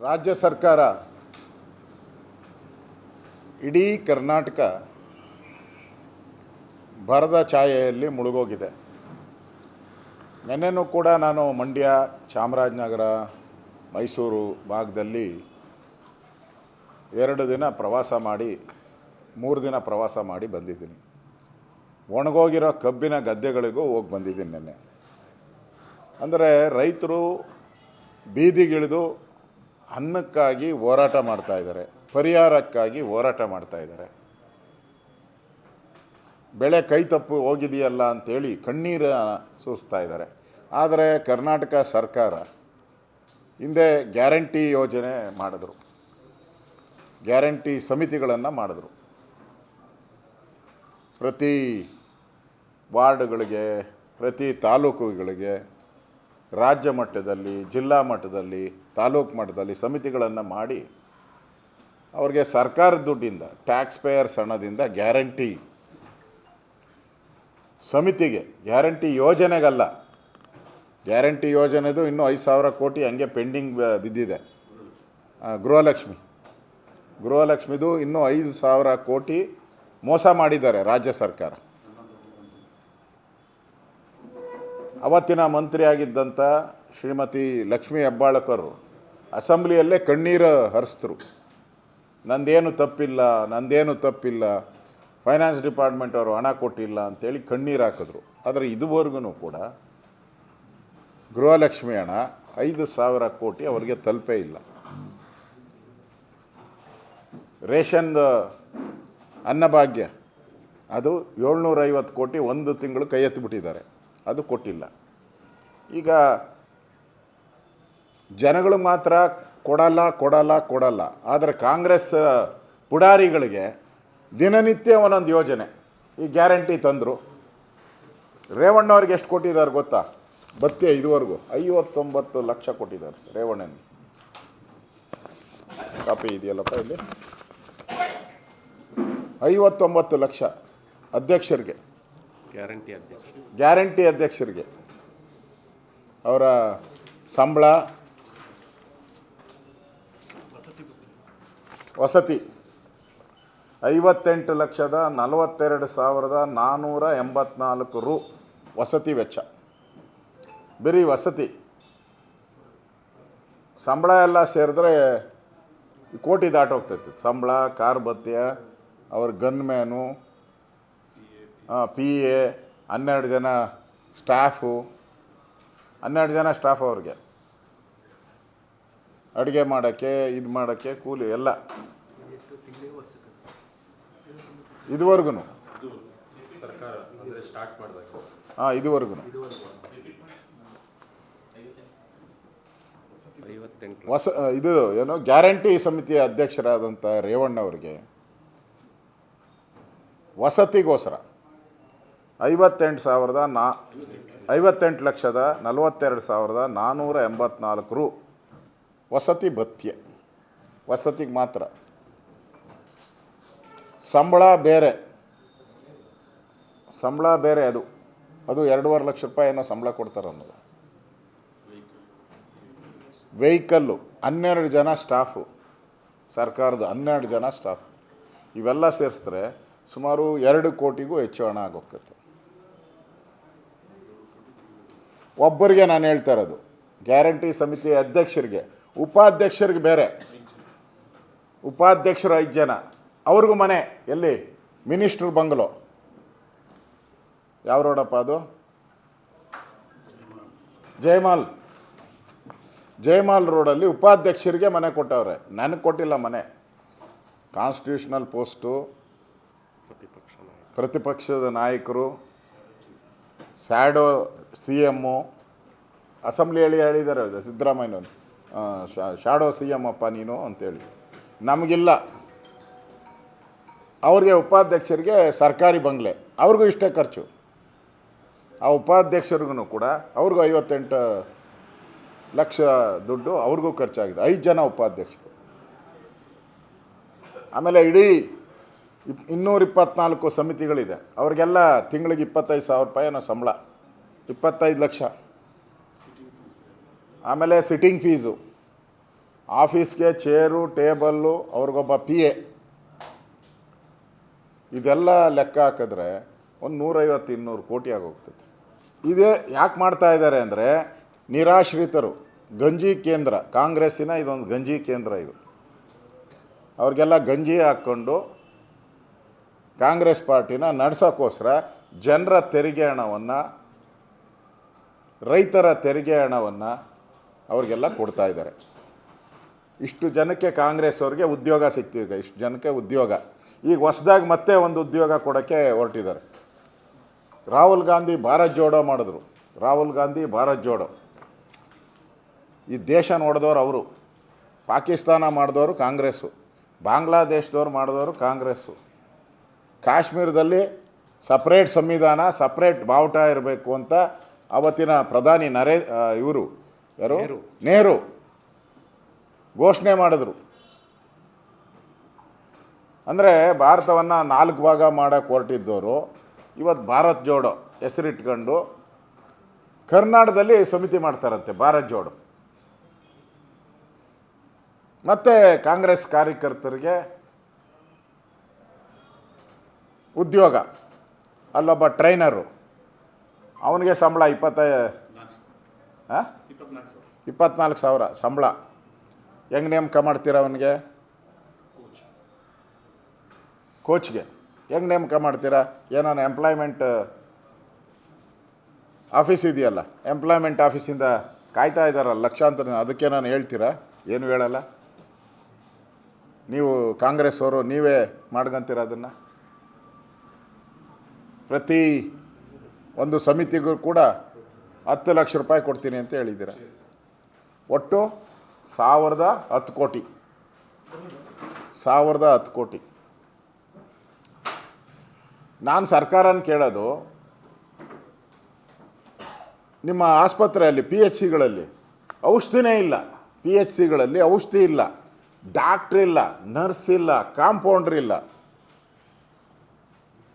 ರಾಜ್ಯ ಸರ್ಕಾರ ಇಡೀ ಕರ್ನಾಟಕ ಬರದ ಛಾಯೆಯಲ್ಲಿ ಮುಳುಗೋಗಿದೆ. ನೆನ್ನೆನೂ ಕೂಡ ನಾನು ಮಂಡ್ಯ, ಚಾಮರಾಜನಗರ, ಮೈಸೂರು ಭಾಗದಲ್ಲಿ 2 ದಿನ ಪ್ರವಾಸ ಮಾಡಿ 3 ದಿನ ಪ್ರವಾಸ ಮಾಡಿ ಬಂದಿದ್ದೀನಿ. ಒಣಗೋಗಿರೋ ಕಬ್ಬಿನ ಗದ್ದೆಗಳಿಗೂ ಹೋಗಿ ಬಂದಿದ್ದೀನಿ ನೆನ್ನೆ. ಅಂದರೆ ರೈತರು ಬೀದಿಗಿಳಿದು ಅನ್ನಕ್ಕಾಗಿ ಹೋರಾಟ ಮಾಡ್ತಾಯಿದ್ದಾರೆ, ಪರಿಹಾರಕ್ಕಾಗಿ ಹೋರಾಟ ಮಾಡ್ತಾಯಿದ್ದಾರೆ. ಬೆಳೆ ಕೈ ತಪ್ಪು ಹೋಗಿದೆಯಲ್ಲ ಅಂಥೇಳಿ ಕಣ್ಣೀರು ಸುರಿಸ್ತಾ ಇದ್ದಾರೆ. ಆದರೆ ಕರ್ನಾಟಕ ಸರ್ಕಾರ ಹಿಂದೆ ಗ್ಯಾರಂಟಿ ಯೋಜನೆ ಮಾಡಿದ್ರು, ಗ್ಯಾರಂಟಿ ಸಮಿತಿಗಳನ್ನು ಮಾಡಿದ್ರು. ಪ್ರತಿ ವಾರ್ಡ್ಗಳಿಗೆ, ಪ್ರತಿ ತಾಲೂಕುಗಳಿಗೆ, ರಾಜ್ಯ ಮಟ್ಟದಲ್ಲಿ, ಜಿಲ್ಲಾ ಮಟ್ಟದಲ್ಲಿ, ತಾಲೂಕು ಮಟ್ಟದಲ್ಲಿ ಸಮಿತಿಗಳನ್ನು ಮಾಡಿ ಅವ್ರಿಗೆ ಸರ್ಕಾರದ ದುಡ್ಡಿಂದ, ಟ್ಯಾಕ್ಸ್ ಪೇಯರ್ಸ್ ಹಣದಿಂದ ಗ್ಯಾರಂಟಿ ಸಮಿತಿಗೆ, ಗ್ಯಾರಂಟಿ ಯೋಜನೆಗಲ್ಲ, ಗ್ಯಾರಂಟಿ ಯೋಜನೆದು ಇನ್ನೂ 5,000 ಕೋಟಿ ಹಂಗೆ ಪೆಂಡಿಂಗ್ ಬಿದ್ದಿದೆ. ಗೃಹಲಕ್ಷ್ಮಿದು ಇನ್ನೂ 5,000 ಕೋಟಿ ಮೋಸ ಮಾಡಿದ್ದಾರೆ ರಾಜ್ಯ ಸರ್ಕಾರ. ಅವತ್ತಿನ ಮಂತ್ರಿಯಾಗಿದ್ದಂಥ ಶ್ರೀಮತಿ ಲಕ್ಷ್ಮೀ ಹೆಬ್ಬಾಳ್ಕರ್ ಅಸೆಂಬ್ಲಿಯಲ್ಲೇ ಕಣ್ಣೀರು ಹರಿಸಿದ್ರು. ನಂದೇನು ತಪ್ಪಿಲ್ಲ, ಫೈನಾನ್ಸ್ ಡಿಪಾರ್ಟ್ಮೆಂಟ್ ಅವರು ಹಣ ಕೊಟ್ಟಿಲ್ಲ ಅಂತೇಳಿ ಕಣ್ಣೀರು ಹಾಕಿದ್ರು. ಆದರೆ ಇದುವರೆಗೂ ಕೂಡ ಗೃಹಲಕ್ಷ್ಮಿ ಹಣ 5,000 ಕೋಟಿ ಅವರಿಗೆ ತಲುಪೇ ಇಲ್ಲ. ರೇಷನ್ ಅನ್ನಭಾಗ್ಯ ಅದು 750 ಕೋಟಿ ಒಂದು ತಿಂಗಳು ಕೈ ಎತ್ತಿಬಿಟ್ಟಿದ್ದಾರೆ, ಅದು ಕೊಟ್ಟಿಲ್ಲ. ಈಗ ಜನಗಳು ಮಾತ್ರ ಕೊಡಲ್ಲ. ಆದರೆ ಕಾಂಗ್ರೆಸ್ ಪುಡಾರಿಗಳಿಗೆ ದಿನನಿತ್ಯ ಒಂದೊಂದು ಯೋಜನೆ, ಈ ಗ್ಯಾರಂಟಿ ತಂದರು. ರೇವಣ್ಣವ್ರಿಗೆ ಎಷ್ಟು ಕೊಟ್ಟಿದ್ದಾರೆ ಗೊತ್ತಾ? ಬತ್ತೆ ಇದುವರೆಗೂ 59 ಲಕ್ಷ ಕೊಟ್ಟಿದ್ದಾರೆ ರೇವಣ್ಣನಿಗೆ. ಕಾಪಿ ಇದೆಯಲ್ಲಪ್ಪ ಇಲ್ಲಿ, 59 ಲಕ್ಷ ಅಧ್ಯಕ್ಷರಿಗೆ, ಗ್ಯಾರಂಟಿ ಅಧ್ಯಕ್ಷರಿಗೆ ಅವರ ಸಂಬಳ, ವಸತಿ 58,42,484 ರು ವಸತಿ ವೆಚ್ಚ. ಬರೀ ವಸತಿ ಸಂಬಳ ಎಲ್ಲ ಸೇರಿದ್ರೆ ಕೋಟಿ ದಾಟೋಗ್ತೈತಿ. ಸಂಬಳ, ಕಾರ್ ಭತ್ಯೆ, ಅವ್ರ ಗನ್ಮ್ಯಾನು, PA, 12 ಜನ ಸ್ಟಾಫು, 12 ಜನ ಸ್ಟಾಫ್ ಅವ್ರಿಗೆ ಅಡುಗೆ ಮಾಡೋಕ್ಕೆ, ಇದು ಮಾಡೋಕ್ಕೆ ಕೂಲಿ ಎಲ್ಲ. ಇದುವರೆಗೂ ಇದುವರೆಗೂ ಇದು ಏನು ಗ್ಯಾರಂಟಿ ಸಮಿತಿಯ ಅಧ್ಯಕ್ಷರಾದಂಥ ರೇವಣ್ಣವರಿಗೆ ವಸತಿಗೋಸ್ಕರ 58,42,484 ರು ವಸತಿ ಭತ್ಯೆ, ವಸತಿಗೆ ಮಾತ್ರ. ಸಂಬಳ ಬೇರೆ, ಅದು 2.5 ಲಕ್ಷ ರೂಪಾಯಿ ಏನೋ ಸಂಬಳ ಕೊಡ್ತಾರೆ ಅನ್ನೋದು. ವೆಹಿಕಲ್ಲು 12 ಜನ ಸ್ಟಾಫು, ಸರ್ಕಾರದ 12 ಜನ ಸ್ಟಾಫ್, ಇವೆಲ್ಲ ಸೇರಿಸಿದ್ರೆ ಸುಮಾರು 2 ಕೋಟಿಗೂ ಹೆಚ್ಚು ಹಣ ಆಗೋಗ್ತದೆ. ಒಬ್ಬರಿಗೆ ನಾನು ಹೇಳ್ತಾ ಇರೋದು, ಗ್ಯಾರಂಟಿ ಸಮಿತಿ ಅಧ್ಯಕ್ಷರಿಗೆ, ಉಪಾಧ್ಯಕ್ಷರಿಗೆ ಬೇರೆ. ಉಪಾಧ್ಯಕ್ಷರು 5 ಜನ, ಅವ್ರಿಗೂ ಮನೆ ಎಲ್ಲಿ? Minister bungalow. ಯಾವ ರೋಡಪ್ಪ ಅದು? ಜಯಮಾಲ್ ರೋಡಲ್ಲಿ ಉಪಾಧ್ಯಕ್ಷರಿಗೆ ಮನೆ ಕೊಟ್ಟವ್ರೆ. ನನಗೆ ಕೊಟ್ಟಿಲ್ಲ ಮನೆ. ಕಾನ್ಸ್ಟಿಟ್ಯೂಷನಲ್ ಪೋಸ್ಟು, ಪ್ರತಿಪಕ್ಷದ ನಾಯಕರು, ಸ್ಯಾಡೋ CM, ಅಸೆಂಬ್ಲಿಯಲ್ಲಿ ಹೇಳಿದ್ದಾರೆ ಸಿದ್ದರಾಮಯ್ಯನವರು, ಶಾಡೋ CM ಅಪ್ಪ ನೀನು ಅಂತೇಳಿ. ನಮಗಿಲ್ಲ. ಅವ್ರಿಗೆ ಉಪಾಧ್ಯಕ್ಷರಿಗೆ ಸರ್ಕಾರಿ ಬಂಗ್ಲೆ, ಅವ್ರಿಗೂ ಇಷ್ಟೇ ಖರ್ಚು. ಆ ಉಪಾಧ್ಯಕ್ಷರಿಗೂ ಕೂಡ ಅವ್ರಿಗೂ 58 ಲಕ್ಷ ದುಡ್ಡು ಅವ್ರಿಗೂ ಖರ್ಚಾಗಿದೆ. 5 ಜನ ಉಪಾಧ್ಯಕ್ಷರು. ಆಮೇಲೆ ಇಡೀ 224 ಸಮಿತಿಗಳಿದೆ, ಅವ್ರಿಗೆಲ್ಲ ತಿಂಗಳಿಗೆ 25,000 ರೂಪಾಯಿ ಏನೋ ಸಂಬಳ, 25 ಲಕ್ಷ. ಆಮೇಲೆ ಸಿಟ್ಟಿಂಗ್ ಫೀಸು ಆಫೀಸ್ಗೆ ಚೇರು ಟೇಬಲ್ಲು ಅವ್ರಿಗೊಬ್ಬ PA, ಇದೆಲ್ಲ ಲೆಕ್ಕ ಹಾಕಿದ್ರೆ ಒಂದು 150-200 ಕೋಟಿ ಆಗೋಗ್ತದೆ. ಇದೇ ಯಾಕೆ ಮಾಡ್ತಾ ಇದ್ದಾರೆ ಅಂದರೆ ನಿರಾಶ್ರಿತರು, ಗಂಜಿ ಕೇಂದ್ರ, ಕಾಂಗ್ರೆಸ್ಸಿನ ಇದೊಂದು ಗಂಜಿ ಕೇಂದ್ರ ಇದು. ಅವ್ರಿಗೆಲ್ಲ ಗಂಜಿ ಹಾಕ್ಕೊಂಡು ಕಾಂಗ್ರೆಸ್ ಪಾರ್ಟಿನ ನಡೆಸೋಕ್ಕೋಸ್ಕರ ಜನರ ತೆರಿಗೆ ಹಣವನ್ನು, ರೈತರ ತೆರಿಗೆ ಹಣವನ್ನು ಅವ್ರಿಗೆಲ್ಲ ಕೊಡ್ತಾ ಇದ್ದಾರೆ. ಇಷ್ಟು ಜನಕ್ಕೆ ಕಾಂಗ್ರೆಸ್ ಅವ್ರಿಗೆ ಉದ್ಯೋಗ ಸಿಗ್ತಿದೆ, ಇಷ್ಟು ಜನಕ್ಕೆ ಉದ್ಯೋಗ. ಈಗ ಹೊಸದಾಗಿ ಮತ್ತೆ ಒಂದು ಉದ್ಯೋಗ ಕೊಡೋಕ್ಕೆ ಹೊರಟಿದ್ದಾರೆ. ರಾಹುಲ್ ಗಾಂಧಿ ಭಾರತ್ ಜೋಡೋ ಮಾಡಿದ್ರು. ರಾಹುಲ್ ಗಾಂಧಿ ಭಾರತ್ ಜೋಡೋ, ಈ ದೇಶ ನೋಡಿದವರು ಅವರು. ಪಾಕಿಸ್ತಾನ ಮಾಡಿದವರು ಕಾಂಗ್ರೆಸ್ಸು, ಬಾಂಗ್ಲಾದೇಶದವ್ರು ಮಾಡಿದವರು ಕಾಂಗ್ರೆಸ್ಸು. ಕಾಶ್ಮೀರದಲ್ಲಿ ಸಪ್ರೇಟ್ ಸಂವಿಧಾನ, ಸಪ್ರೇಟ್ ಬಾವುಟ ಇರಬೇಕು ಅಂತ ಅವತ್ತಿನ ಪ್ರಧಾನಿ ಇವರು ಯಾರು, ನೆಹರು ಘೋಷಣೆ ಮಾಡಿದ್ರು. ಅಂದರೆ ಭಾರತವನ್ನು 4 ಭಾಗ ಮಾಡೋಕ್ಕೆ ಹೊರಟಿದ್ದವರು ಇವತ್ತು ಭಾರತ್ ಜೋಡೋ ಹೆಸರಿಟ್ಕೊಂಡು ಕರ್ನಾಟಕದಲ್ಲಿ ಸಮಿತಿ ಮಾಡ್ತಾರಂತೆ, ಭಾರತ್ ಜೋಡೋ. ಮತ್ತು ಕಾಂಗ್ರೆಸ್ ಕಾರ್ಯಕರ್ತರಿಗೆ ಉದ್ಯೋಗ, ಅಲ್ಲೊಬ್ಬ ಟ್ರೈನರು, ಅವನಿಗೆ ಸಂಬಳ 24,000 ಸಂಬಳ. ಹೆಂಗೆ ನೇಮಕ ಮಾಡ್ತೀರ ಅವನಿಗೆ? ಕೋಚ್ಗೆ ಹೆಂಗೆ ನೇಮಕ ಮಾಡ್ತೀರಾ? ಏನಾನ ಎಂಪ್ಲಾಯ್ಮೆಂಟ್ ಆಫೀಸ್ ಇದೆಯಲ್ಲ, ಎಂಪ್ಲಾಯ್ಮೆಂಟ್ ಆಫೀಸಿಂದ ಕಾಯ್ತಾ ಇದ್ದಾರಲ್ಲ ಲಕ್ಷಾಂತರ, ಅದಕ್ಕೆ ನಾನು ಹೇಳ್ತೀರಾ? ಏನು ಹೇಳಲ್ಲ. ನೀವು ಕಾಂಗ್ರೆಸ್ ಅವರು ನೀವೇ ಮಾಡ್ಕೊಂತೀರ ಅದನ್ನು. ಪ್ರತಿ ಒಂದು ಸಮಿತಿಗೂ ಕೂಡ 10 ಲಕ್ಷ ರೂಪಾಯಿ ಕೊಡ್ತೀನಿ ಅಂತ ಹೇಳಿದ್ದೀರ. ಒಟ್ಟು 1010 ಕೋಟಿ. 1010 ಕೋಟಿ. ನಾನು ಸರ್ಕಾರನ ಕೇಳೋದು, ನಿಮ್ಮ ಆಸ್ಪತ್ರೆಯಲ್ಲಿ PHCಗಳಲ್ಲಿ ಔಷಧಿನೇ ಇಲ್ಲ, PHCಗಳಲ್ಲಿ ಔಷಧಿ ಇಲ್ಲ, ಡಾಕ್ಟ್ರ್ ಇಲ್ಲ, ನರ್ಸ್ ಇಲ್ಲ, ಕಾಂಪೌಂಡ್ರ್ ಇಲ್ಲ.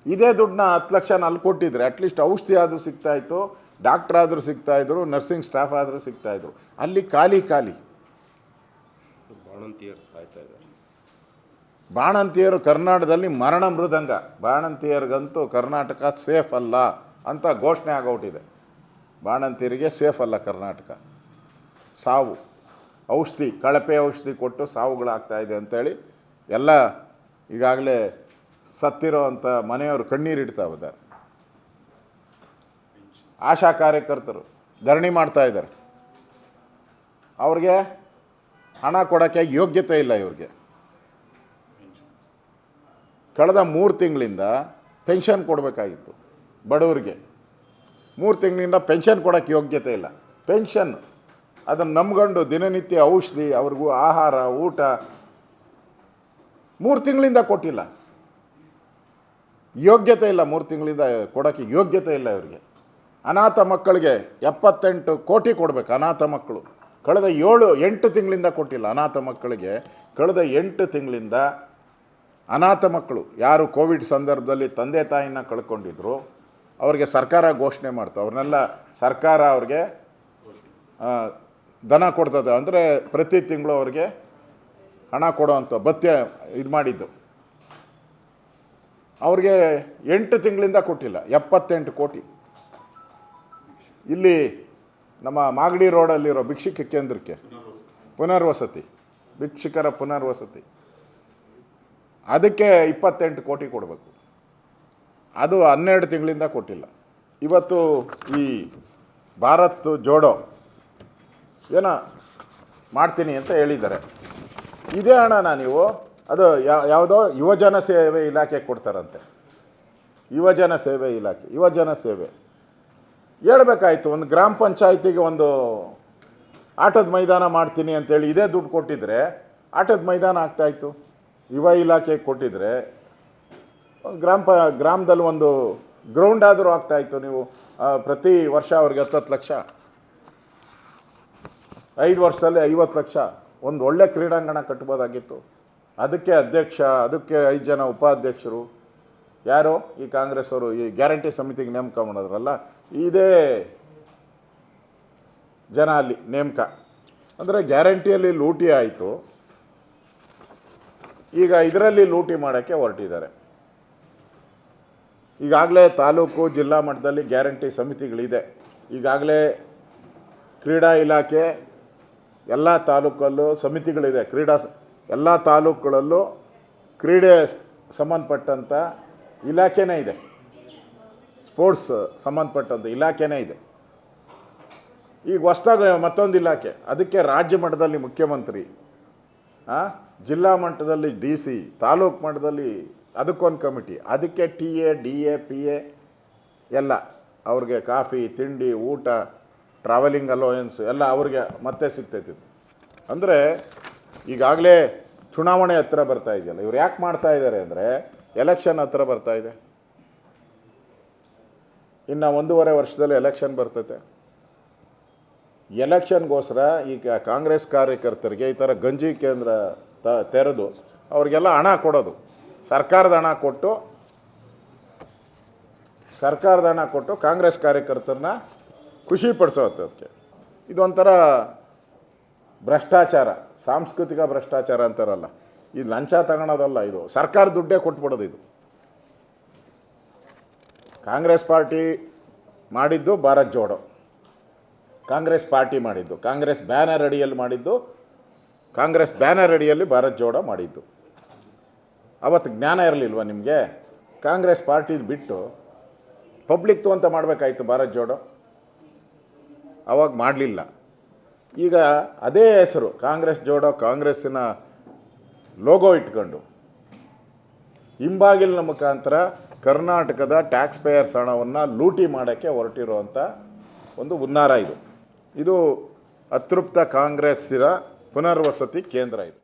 ಇದೇ ದುಡ್ಡನ್ನ 10 ಲಕ್ಷನ ಅಲ್ಲಿ ಕೊಟ್ಟಿದ್ರೆ ಅಟ್ಲೀಸ್ಟ್ ಔಷಧಿ ಆದರೂ ಸಿಗ್ತಾಯಿತ್ತು, ಡಾಕ್ಟ್ರ್ ಆದರೂ ಸಿಗ್ತಾಯಿದ್ರು, ನರ್ಸಿಂಗ್ ಸ್ಟಾಫ್ ಆದರೂ ಸಿಗ್ತಾಯಿದ್ರು. ಅಲ್ಲಿ ಖಾಲಿ. ಬಾಣಂತಿಯರು ಕರ್ನಾಟಕದಲ್ಲಿ ಮರಣ ಮೃದಂಗ. ಬಾಣಂತಿಯರಿಗಂತೂ ಕರ್ನಾಟಕ ಸೇಫ್ ಅಲ್ಲ ಅಂತ ಘೋಷಣೆ ಆಗೋಟಿದೆ. ಬಾಣಂತಿಯರಿಗೆ ಸೇಫ್ ಅಲ್ಲ ಕರ್ನಾಟಕ. ಸಾವು, ಔಷಧಿ, ಕಳಪೆ ಔಷಧಿ ಕೊಟ್ಟು ಸಾವುಗಳಾಗ್ತಾಯಿದೆ ಅಂಥೇಳಿ ಎಲ್ಲ ಈಗಾಗಲೇ ಸತ್ತಿರೋ ಅಂಥ ಮನೆಯವರು ಕಣ್ಣೀರಿಡ್ತಾಯಿದ್ದಾರೆ. ಆಶಾ ಕಾರ್ಯಕರ್ತರು ಧರಣಿ ಮಾಡ್ತಾಯಿದ್ದಾರೆ. ಅವ್ರಿಗೆ ಹಣ ಕೊಡೋಕ್ಕೆ ಯೋಗ್ಯತೆ ಇಲ್ಲ. ಇವ್ರಿಗೆ ಕಳೆದ 3 ತಿಂಗಳಿಂದ ಪೆನ್ಷನ್ ಕೊಡಬೇಕಾಗಿತ್ತು ಬಡವರಿಗೆ. 3 ತಿಂಗಳಿಂದ ಪೆನ್ಷನ್ ಕೊಡೋಕ್ಕೆ ಯೋಗ್ಯತೆ ಇಲ್ಲ. ಪೆನ್ಷನ್ ಅದನ್ನು ನಂಬ್ಕೊಂಡು ದಿನನಿತ್ಯ ಔಷಧಿ, ಅವ್ರಿಗೂ ಆಹಾರ, ಊಟ 3 ತಿಂಗಳಿಂದ ಕೊಟ್ಟಿಲ್ಲ. ಯೋಗ್ಯತೆ ಇಲ್ಲ, 3 ತಿಂಗಳಿಂದ ಕೊಡೋಕ್ಕೆ ಯೋಗ್ಯತೆ ಇಲ್ಲ ಇವರಿಗೆ. ಅನಾಥ ಮಕ್ಕಳಿಗೆ 78 ಕೋಟಿ ಕೊಡಬೇಕು. ಅನಾಥ ಮಕ್ಕಳು ಕಳೆದ 8 ತಿಂಗಳಿಂದ ಕೊಟ್ಟಿಲ್ಲ. ಅನಾಥ ಮಕ್ಕಳಿಗೆ ಕಳೆದ 8 ತಿಂಗಳಿಂದ ಅನಾಥ ಮಕ್ಕಳು ಯಾರು ಕೋವಿಡ್ ಸಂದರ್ಭದಲ್ಲಿ ತಂದೆ ತಾಯಿನ ಕಳ್ಕೊಂಡಿದ್ರು ಅವ್ರಿಗೆ ಸರ್ಕಾರ ಘೋಷಣೆ ಮಾಡ್ತಾರೆ. ಅವ್ರನ್ನೆಲ್ಲ ಸರ್ಕಾರ ಅವ್ರಿಗೆ ಧನ ಕೊಡ್ತದೆ. ಅಂದರೆ ಪ್ರತಿ ತಿಂಗಳು ಅವ್ರಿಗೆ ಹಣ ಕೊಡೋವಂಥ ಭತ್ಯೆ ಇದು ಮಾಡಿದ್ದು. ಅವ್ರಿಗೆ 8 ತಿಂಗಳಿಂದ ಕೊಟ್ಟಿಲ್ಲ. 78 ಕೋಟಿ. ಇಲ್ಲಿ ನಮ್ಮ ಮಾಗಡಿ ರೋಡಲ್ಲಿರೋ ಭಿಕ್ಷುಕ ಕೇಂದ್ರಕ್ಕೆ ಪುನರ್ವಸತಿ, ಭಿಕ್ಷುಕರ ಪುನರ್ವಸತಿ, ಅದಕ್ಕೆ 28 ಕೋಟಿ ಕೊಡಬೇಕು. ಅದು 12 ತಿಂಗಳಿಂದ ಕೊಟ್ಟಿಲ್ಲ. ಇವತ್ತು ಈ ಭಾರತ್ ಜೋಡೋ ಏನೋ ಮಾಡ್ತೀನಿ ಅಂತ ಹೇಳಿದ್ದಾರೆ. ಇದೇ ಹಣನ ನೀವು ಅದು ಯಾವುದೋ ಯುವಜನ ಸೇವೆ ಇಲಾಖೆಗೆ ಕೊಡ್ತಾರಂತೆ. ಯುವಜನ ಸೇವೆ ಇಲಾಖೆ, ಯುವಜನ ಸೇವೆ ಹೇಳ್ಬೇಕಾಯ್ತು. ಒಂದು ಗ್ರಾಮ ಪಂಚಾಯತಿಗೆ ಒಂದು ಆಟದ ಮೈದಾನ ಮಾಡ್ತೀನಿ ಅಂತೇಳಿ ಇದೇ ದುಡ್ಡು ಕೊಟ್ಟಿದ್ರೆ ಆಟದ ಮೈದಾನ ಆಗ್ತಾಯಿತ್ತು. ಯುವ ಇಲಾಖೆಗೆ ಕೊಟ್ಟಿದ್ರೆ ಗ್ರಾಮದಲ್ಲಿ ಒಂದು ಗ್ರೌಂಡ್ ಆದರೂ ಆಗ್ತಾಯಿತ್ತು. ನೀವು ಪ್ರತಿ ವರ್ಷ ಅವ್ರಿಗೆ 10 ಲಕ್ಷ, 5 ವರ್ಷದಲ್ಲಿ 50 ಲಕ್ಷ, ಒಂದು ಒಳ್ಳೆ ಕ್ರೀಡಾಂಗಣ ಕಟ್ಬೋದಾಗಿತ್ತು. ಅದಕ್ಕೆ ಅಧ್ಯಕ್ಷ, ಅದಕ್ಕೆ 5 ಜನ ಉಪಾಧ್ಯಕ್ಷರು, ಯಾರು ಈ ಕಾಂಗ್ರೆಸ್ ಅವರು ಈ ಗ್ಯಾರಂಟಿ ಸಮಿತಿಗೆ ನೇಮಕ ಮಾಡೋದ್ರಲ್ಲ, ಇದೇ ಜನ ಅಲ್ಲಿ ನೇಮಕ. ಅಂದರೆ ಗ್ಯಾರಂಟಿಯಲ್ಲಿ ಲೂಟಿ ಆಯಿತು, ಈಗ ಇದರಲ್ಲಿ ಲೂಟಿ ಮಾಡೋಕ್ಕೆ ಹೊರಟಿದ್ದಾರೆ. ಈಗಾಗಲೇ ತಾಲೂಕು ಜಿಲ್ಲಾ ಮಟ್ಟದಲ್ಲಿ ಗ್ಯಾರಂಟಿ ಸಮಿತಿಗಳಿದೆ. ಈಗಾಗಲೇ ಕ್ರೀಡಾ ಇಲಾಖೆ ಎಲ್ಲ ತಾಲೂಕಲ್ಲೂ ಸಮಿತಿಗಳಿದೆ. ಎಲ್ಲ ತಾಲೂಕುಗಳಲ್ಲೂ ಕ್ರೀಡೆ ಸಂಬಂಧಪಟ್ಟಂಥ ಇಲಾಖೆನೇ ಇದೆ, ಸ್ಪೋರ್ಟ್ಸ್ ಸಂಬಂಧಪಟ್ಟಂಥ ಇಲಾಖೆನೇ ಇದೆ. ಈಗ ಹೊಸ್ದಾಗಿ ಮತ್ತೊಂದು ಇಲಾಖೆ, ಅದಕ್ಕೆ ರಾಜ್ಯ ಮಟ್ಟದಲ್ಲಿ ಮುಖ್ಯಮಂತ್ರಿ, ಜಿಲ್ಲಾ ಮಟ್ಟದಲ್ಲಿ DC, ತಾಲೂಕು ಮಟ್ಟದಲ್ಲಿ ಅದಕ್ಕೊಂದು ಕಮಿಟಿ, ಅದಕ್ಕೆ TA, DA, PA ಎಲ್ಲ ಅವ್ರಿಗೆ ಕಾಫಿ, ತಿಂಡಿ, ಊಟ, ಟ್ರಾವೆಲಿಂಗ್ ಅಲೋಯನ್ಸ್ ಎಲ್ಲ ಅವ್ರಿಗೆ ಮತ್ತೆ ಸಿಗ್ತೈತಿ. ಅಂದರೆ ಈಗಾಗಲೇ ಚುನಾವಣೆ ಹತ್ರ ಬರ್ತಾ ಇದೆಯಲ್ಲ, ಇವ್ರು ಯಾಕೆ ಮಾಡ್ತಾ ಇದ್ದಾರೆ ಅಂದರೆ ಎಲೆಕ್ಷನ್ ಹತ್ರ ಬರ್ತಾ ಇದೆ. ಇನ್ನು 1.5 ವರ್ಷದಲ್ಲಿ ಎಲೆಕ್ಷನ್ ಬರ್ತೈತೆ. ಎಲೆಕ್ಷನ್ಗೋಸ್ಕರ ಈಗ ಕಾಂಗ್ರೆಸ್ ಕಾರ್ಯಕರ್ತರಿಗೆ ಈ ಥರ ಗಂಜಿ ಕೇಂದ್ರ ತೆರೆದು ಅವ್ರಿಗೆಲ್ಲ ಹಣ ಕೊಡೋದು, ಸರ್ಕಾರದ ಹಣ ಕೊಟ್ಟು ಕಾಂಗ್ರೆಸ್ ಕಾರ್ಯಕರ್ತರನ್ನ ಖುಷಿ ಪಡಿಸೋದಕ್ಕೆ. ಇದೊಂಥರ ಭ್ರಷ್ಟಾಚಾರ, ಸಾಂಸ್ಕೃತಿಕ ಭ್ರಷ್ಟಾಚಾರ ಅಂತಾರಲ್ಲ, ಇದು ಲಂಚ ತಗೊಳೋದಲ್ಲ, ಇದು ಸರ್ಕಾರ ದುಡ್ಡೇ ಕೊಟ್ಬಿಡೋದು. ಇದು ಕಾಂಗ್ರೆಸ್ ಪಾರ್ಟಿ ಮಾಡಿದ್ದು ಭಾರತ್ ಜೋಡೋ, ಕಾಂಗ್ರೆಸ್ ಪಾರ್ಟಿ ಮಾಡಿದ್ದು, ಕಾಂಗ್ರೆಸ್ ಬ್ಯಾನರ್ ಅಡಿಯಲ್ಲಿ ಭಾರತ್ ಜೋಡೋ ಮಾಡಿದ್ದು. ಅವತ್ತು ಜ್ಞಾನ ಇರಲಿಲ್ವ ನಿಮಗೆ? ಕಾಂಗ್ರೆಸ್ ಪಾರ್ಟಿದು ಬಿಟ್ಟು ಪಬ್ಲಿಕ್ತು ಅಂತ ಮಾಡಬೇಕಾಯ್ತು ಭಾರತ್ ಜೋಡೋ, ಅವಾಗ ಮಾಡಲಿಲ್ಲ. ಈಗ ಅದೇ ಹೆಸರು ಕಾಂಗ್ರೆಸ್ ಜೋಡೋ, ಕಾಂಗ್ರೆಸ್ಸಿನ ಲೋಗೋ ಇಟ್ಕೊಂಡು ಹಿಂಬಾಗಿಲಿನ ಮುಖಾಂತರ ಕರ್ನಾಟಕದ ಟ್ಯಾಕ್ಸ್ ಪೇಯರ್ಸ್ ಹಣವನ್ನು ಲೂಟಿ ಮಾಡೋಕ್ಕೆ ಹೊರಟಿರುವಂಥ ಒಂದು ಹುನ್ನಾರ ಇದು. ಇದು ಅತೃಪ್ತ ಕಾಂಗ್ರೆಸ್ಸಿನ ಪುನರ್ವಸತಿ ಕೇಂದ್ರ ಇದು.